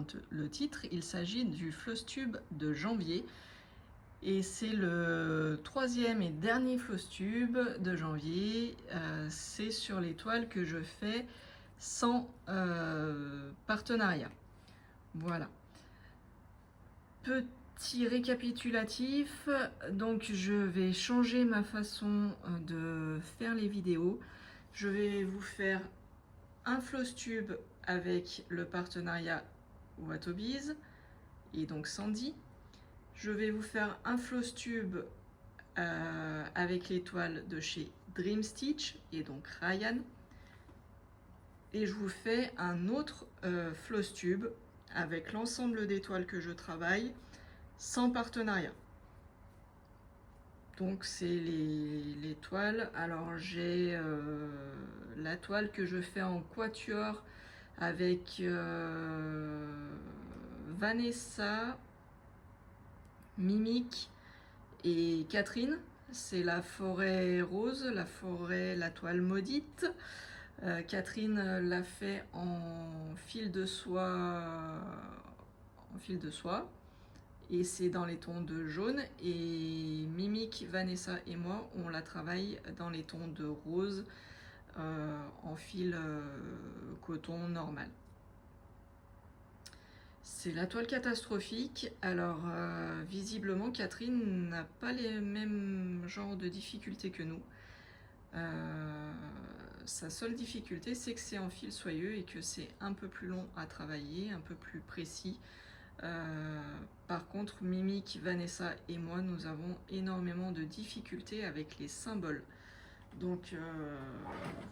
dans le titre, il s'agit du floss tube de janvier. Et c'est le troisième et dernier floss tube de janvier. C'est sur les toiles que je fais sans partenariat. Voilà. Petit récapitulatif, donc je vais changer ma façon de faire les vidéos. Je vais vous faire un floss tube avec le partenariat Watobiz et donc Sandy. Je vais vous faire un floss tube avec les toiles de chez Dream Stitch et donc Ryan. Et je vous fais un autre floss tube avec l'ensemble des toiles que je travaille sans partenariat. Donc c'est les toiles. Alors j'ai la toile que je fais en quatuor avec Vanessa, Mimic et Catherine. C'est la forêt rose, la toile maudite. Catherine l'a fait en fil de soie, et c'est dans les tons de jaune. Et Mimic, Vanessa et moi, on la travaille dans les tons de rose en fil coton normal. C'est la toile catastrophique. Alors visiblement Catherine n'a pas les mêmes genres de difficultés que nous. Sa seule difficulté, c'est que c'est en fil soyeux et que c'est un peu plus long à travailler, un peu plus précis. Par contre, Mimic, Vanessa et moi, nous avons énormément de difficultés avec les symboles. Donc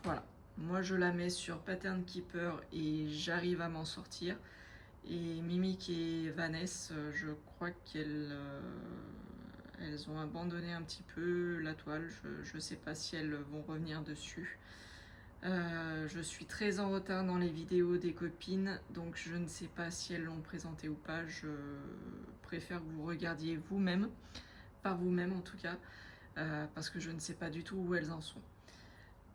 voilà, moi je la mets sur Pattern Keeper et j'arrive à m'en sortir. Et Mimic et Vanessa, je crois qu'elles elles ont abandonné un petit peu la toile. Je ne sais pas si elles vont revenir dessus. Je suis très en retard dans les vidéos des copines, donc je ne sais pas si elles l'ont présenté ou pas. Je préfère que vous regardiez vous-même, par vous-même en tout cas, parce que je ne sais pas du tout où elles en sont.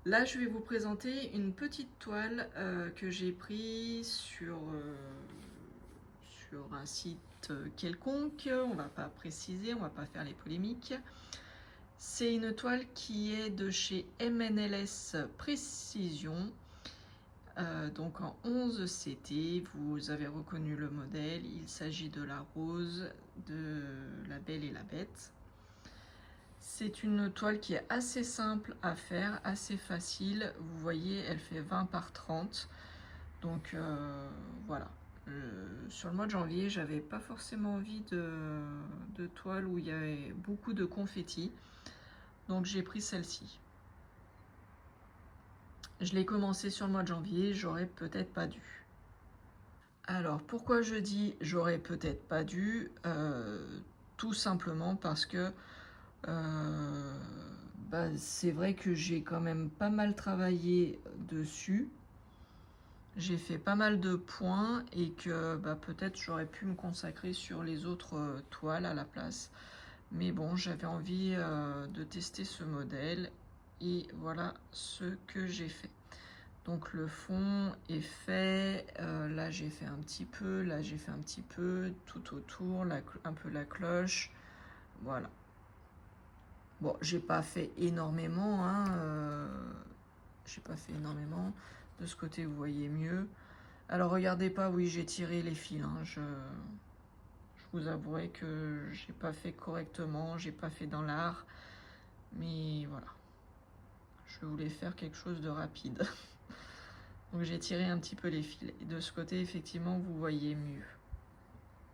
Là, je vais vous présenter une petite toile que j'ai prise sur un site quelconque. On ne va pas préciser, on ne va pas faire les polémiques. C'est une toile qui est de chez MNLS Précision, donc en 11 CT. Vous avez reconnu le modèle, il s'agit de la rose de La Belle et la Bête. C'est une toile qui est assez simple à faire, assez facile. Vous voyez, elle fait 20 par 30. Donc voilà. Sur le mois de janvier, j'avais pas forcément envie de toile où il y avait beaucoup de confetti. Donc j'ai pris celle-ci. Je l'ai commencé sur le mois de janvier, j'aurais peut-être pas dû. Alors pourquoi je dis j'aurais peut-être pas dû, tout simplement parce que c'est vrai que j'ai quand même pas mal travaillé dessus. J'ai fait pas mal de points et que peut-être j'aurais pu me consacrer sur les autres toiles à la place. Mais bon, j'avais envie de tester ce modèle et voilà ce que j'ai fait. Donc le fond est fait, là j'ai fait un petit peu, là j'ai fait un petit peu, tout autour, un peu la cloche, voilà. Bon, j'ai pas fait énormément, hein, j'ai pas fait énormément. De ce côté, vous voyez mieux. Alors regardez pas, oui j'ai tiré les fils, hein, je vous avouerai que j'ai pas fait correctement, j'ai pas fait dans l'art, mais voilà, je voulais faire quelque chose de rapide. Donc j'ai tiré un petit peu les fils, et de ce côté effectivement vous voyez mieux.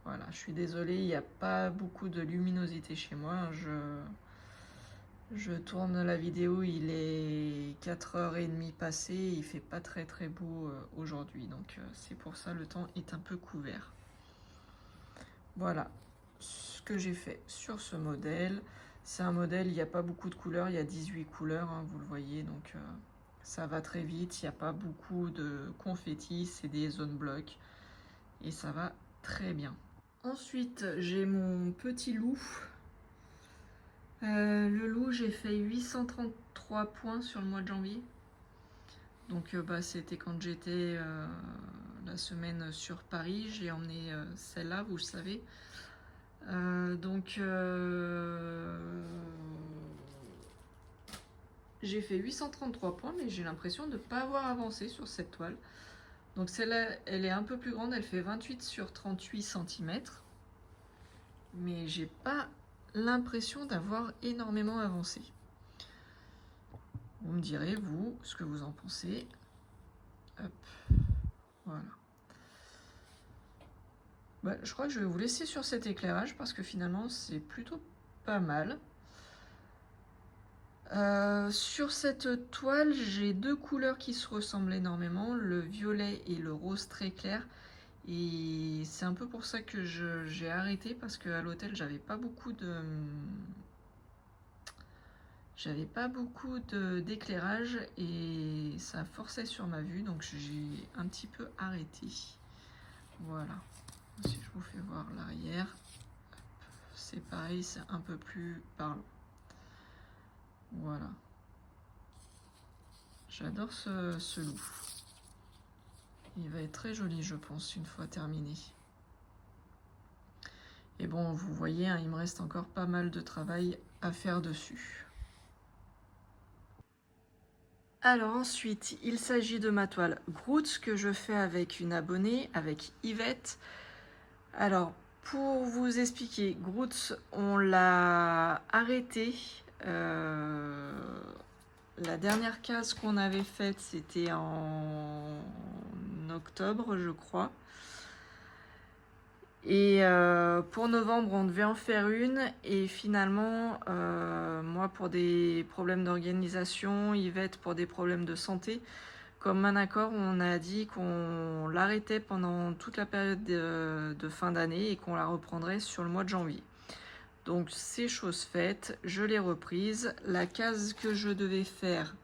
Voilà, je suis désolée, il n'y a pas beaucoup de luminosité chez moi, je tourne la vidéo, il est 4h30 passé, il fait pas très beau aujourd'hui, donc c'est pour ça le temps est un peu couvert. Voilà ce que j'ai fait sur ce modèle. C'est un modèle, il n'y a pas beaucoup de couleurs, il y a 18 couleurs, hein, vous le voyez, donc ça va très vite, il n'y a pas beaucoup de confetti, c'est des zones blocs et ça va très bien. Ensuite, j'ai mon petit loup. Le loup, j'ai fait 833 points sur le mois de janvier. Donc bah, c'était quand j'étais la semaine sur Paris, j'ai emmené celle-là, vous le savez. Donc j'ai fait 833 points, mais j'ai l'impression de ne pas avoir avancé sur cette toile. Donc celle-là, elle est un peu plus grande, elle fait 28 sur 38 cm. Mais j'ai pas l'impression d'avoir énormément avancé. Vous me direz, vous, ce que vous en pensez. Hop, voilà. Bah, je crois que je vais vous laisser sur cet éclairage parce que finalement, c'est plutôt pas mal. Sur cette toile, j'ai deux couleurs qui se ressemblent énormément, le violet et le rose très clair. Et c'est un peu pour ça que j'ai arrêté parce qu'à l'hôtel, j'avais pas beaucoup d'éclairage et ça forçait sur ma vue, donc j'ai un petit peu arrêté. Voilà. Si je vous fais voir l'arrière, c'est pareil, c'est un peu plus parlant. Voilà. J'adore ce loup. Il va être très joli, je pense, une fois terminé. Et bon, vous voyez, hein, il me reste encore pas mal de travail à faire dessus. Alors ensuite, il s'agit de ma toile Groot que je fais avec une abonnée, avec Yvette. Alors, pour vous expliquer, Groot, on l'a arrêté. La dernière case qu'on avait faite, c'était en octobre, je crois. Et pour novembre, on devait en faire une. Et finalement, moi, pour des problèmes d'organisation, Yvette, pour des problèmes de santé, comme un accord, on a dit qu'on l'arrêtait pendant toute la période de fin d'année et qu'on la reprendrait sur le mois de janvier. Donc, c'est chose faite, je l'ai reprise. La case que je devais faire,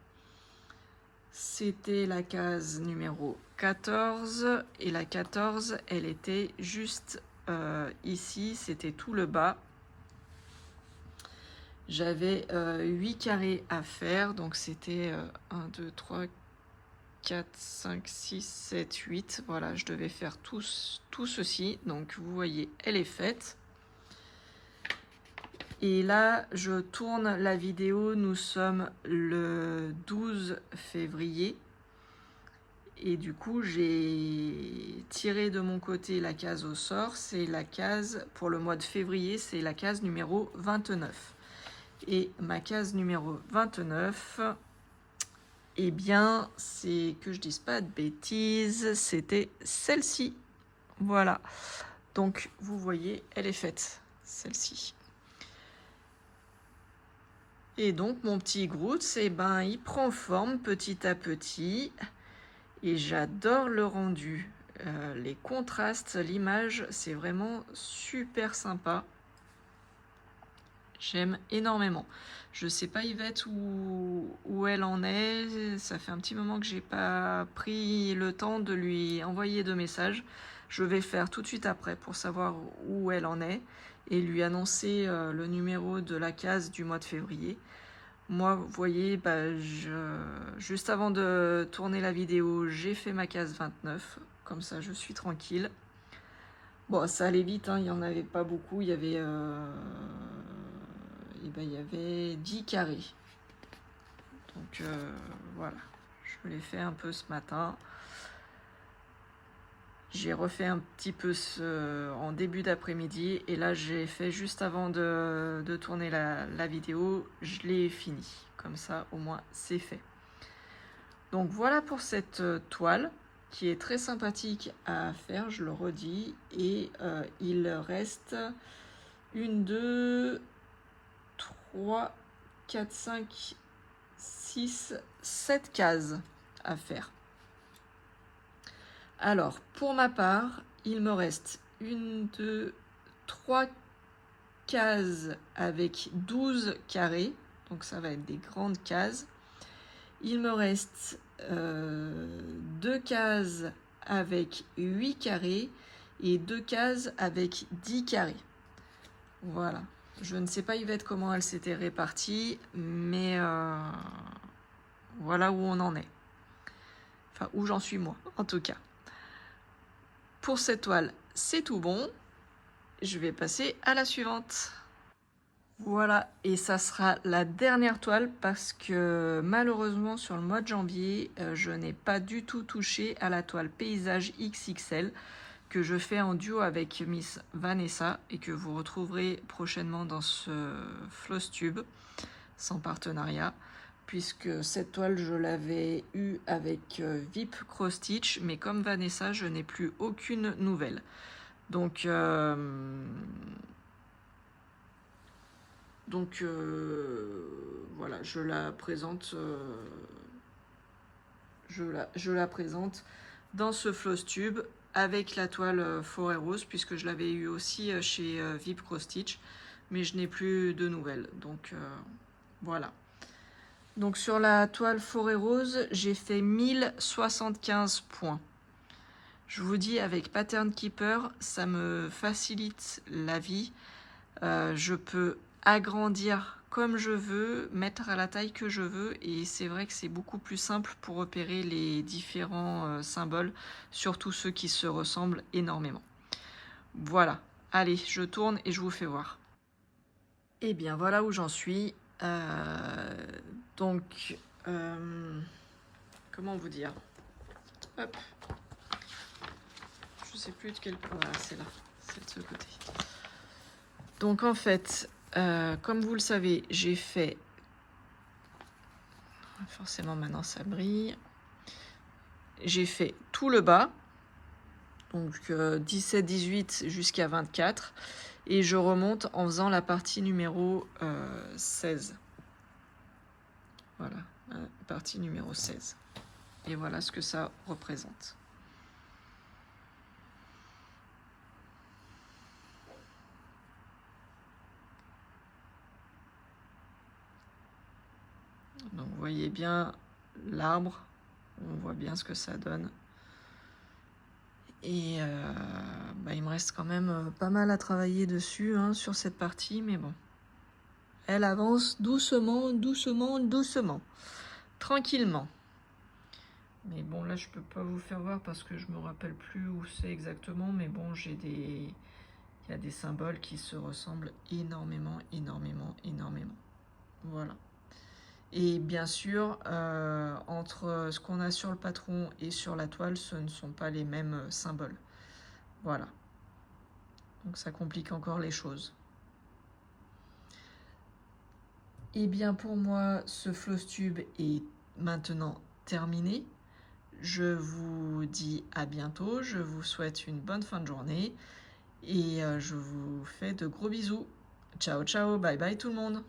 c'était la case numéro 14. Et la 14, elle était juste ici, c'était tout le bas. J'avais 8 carrés à faire, donc c'était 1, 2, 3, 4, 5, 6, 7, 8. Voilà, je devais faire tout ceci. Donc vous voyez, elle est faite. Et là, je tourne la vidéo. Nous sommes le 12 février. Et du coup, j'ai tiré de mon côté la case au sort. C'est la case, pour le mois de février, c'est la case numéro 29. Et ma case numéro 29, eh bien, c'est que je dise pas de bêtises, c'était celle-ci. Voilà. Donc, vous voyez, elle est faite, celle-ci. Et donc, mon petit Groot, eh ben, il prend forme petit à petit. Et j'adore le rendu. Les contrastes, l'image, c'est vraiment super sympa. J'aime énormément. Je sais pas Yvette où elle en est. Ça fait un petit moment que j'ai pas pris le temps de lui envoyer de messages. Je vais le faire tout de suite après pour savoir où elle en est et lui annoncer le numéro de la case du mois de février. Moi, vous voyez, bah, juste avant de tourner la vidéo, j'ai fait ma case 29. Comme ça, je suis tranquille. Bon, ça allait vite, hein, il n'y en avait pas beaucoup. Il y avait, il y avait 10 carrés. Donc, voilà. Je l'ai fait un peu ce matin. J'ai refait un petit peu en début d'après-midi. Et là, j'ai fait juste avant de tourner la vidéo. Je l'ai fini. Comme ça, au moins, c'est fait. Donc, voilà pour cette toile qui est très sympathique à faire, je le redis. Et il reste 1, 2, 3, 4, 5, 6, 7 cases à faire. Alors, pour ma part, il me reste 1, 2, 3 cases avec 12 carrés. Donc, ça va être des grandes cases. Il me reste 2 cases avec 8 carrés et 2 cases avec 10 carrés. Voilà. Je ne sais pas Yvette comment elle s'était répartie, mais voilà où on en est. Enfin, où j'en suis moi, en tout cas. Pour cette toile, c'est tout bon. Je vais passer à la suivante. Voilà, et ça sera la dernière toile parce que malheureusement sur le mois de janvier, je n'ai pas du tout touché à la toile paysage XXL que je fais en duo avec Miss Vanessa et que vous retrouverez prochainement dans ce Flosstube sans partenariat, puisque cette toile je l'avais eue avec VIP Cross Stitch, mais comme Vanessa je n'ai plus aucune nouvelle. Donc voilà, je la présente dans ce Flosstube avec la toile Forêt Rose, puisque je l'avais eu aussi chez VIP Cross Stitch, mais je n'ai plus de nouvelles. Donc voilà. Donc sur la toile Forêt Rose, j'ai fait 1075 points. Je vous dis, avec Pattern Keeper, ça me facilite la vie. Je peux agrandir comme je veux, mettre à la taille que je veux, et c'est vrai que c'est beaucoup plus simple pour repérer les différents symboles, surtout ceux qui se ressemblent énormément. Voilà, allez, je tourne et je vous fais voir. Et bien voilà où j'en suis. Donc, comment vous dire? Hop. Je sais plus de quel... Voilà, c'est là, c'est de ce côté. Donc en fait, comme vous le savez, j'ai fait... Forcément maintenant ça brille. J'ai fait tout le bas, donc 17-18 jusqu'à 24. Et je remonte en faisant la partie numéro 16. Voilà, la partie numéro 16. Et voilà ce que ça représente. Donc vous voyez bien l'arbre, on voit bien ce que ça donne. Et il me reste quand même pas mal à travailler dessus sur cette partie, mais bon. Elle avance doucement, doucement, doucement, tranquillement. Mais bon, là je peux pas vous faire voir parce que je me rappelle plus où c'est exactement, mais bon, il y a des symboles qui se ressemblent énormément, énormément, énormément. Voilà. Et bien sûr, entre ce qu'on a sur le patron et sur la toile, ce ne sont pas les mêmes symboles. Voilà. Donc ça complique encore les choses. Et bien pour moi, ce Flosstube est maintenant terminé. Je vous dis à bientôt. Je vous souhaite une bonne fin de journée. Et je vous fais de gros bisous. Ciao, ciao, bye bye tout le monde.